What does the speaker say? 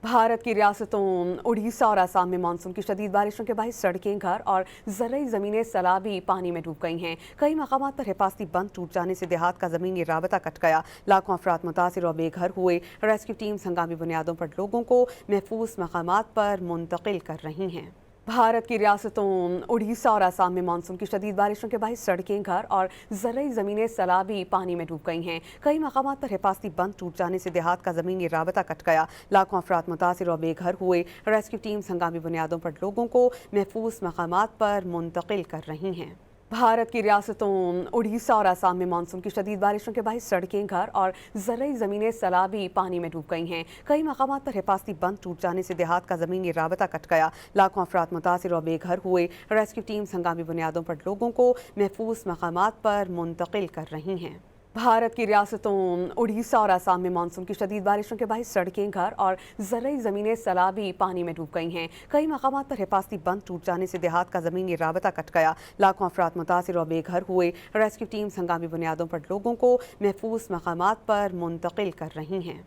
भारत की रियासतों उड़ीसा और असम में मानसून की शदीद बारिशों के बायस सड़कें, घर और ज़रई ज़मीनें सैलाबी पानी में डूब गई हैं। कई मकामात पर हिफाजती बंद टूट जाने से देहात का ज़मीनी राबता कट गया। लाखों अफराद मुतासिर और बेघर हुए। रेस्क्यू टीम्स हंगामी बुनियादों पर लोगों को महफूज मकामात पर मुंतकिल कर रही हैं। भारत की रियासतों उड़ीसा और असम में मानसून की शदीद बारिशों के बायस सड़कें, घर और ज़रई ज़मीनें सैलाबी पानी में डूब गई हैं। कई मकामात पर हिफाजती बंद टूट जाने से देहात का ज़मीनी राबता कट गया। लाखों अफराद मुतासिर और बेघर हुए। रेस्क्यू टीम्स हंगामी बुनियादों पर लोगों को महफूज मकामात पर मुंतकिल कर रही हैं। भारत की रियासतों उड़ीसा और असम में मानसून की शदीद बारिशों के बायस सड़कें, घर और ज़रई ज़मीनें सैलाबी पानी में डूब गई हैं। कई मकामात पर हिफाजती बंद टूट जाने से देहात का ज़मीनी राबता कट गया। लाखों अफराद मुतासिर और बेघर हुए। रेस्क्यू टीम्स हंगामी बुनियादों पर लोगों को महफूज मकामात पर मुंतकिल कर रही हैं। भारत की रियासतों उड़ीसा और असम में मानसून की शदीद बारिशों के बायस सड़कें, घर और ज़रई ज़मीनें सैलाबी पानी में डूब गई हैं। कई मकामात पर हिफाजती बंद टूट जाने से देहात का ज़मीनी राबता कट गया। लाखों अफराद मुतासिर और बेघर हुए। रेस्क्यू टीम्स हंगामी बुनियादों पर लोगों को महफूज मकामात पर मुंतकिल कर रही हैं।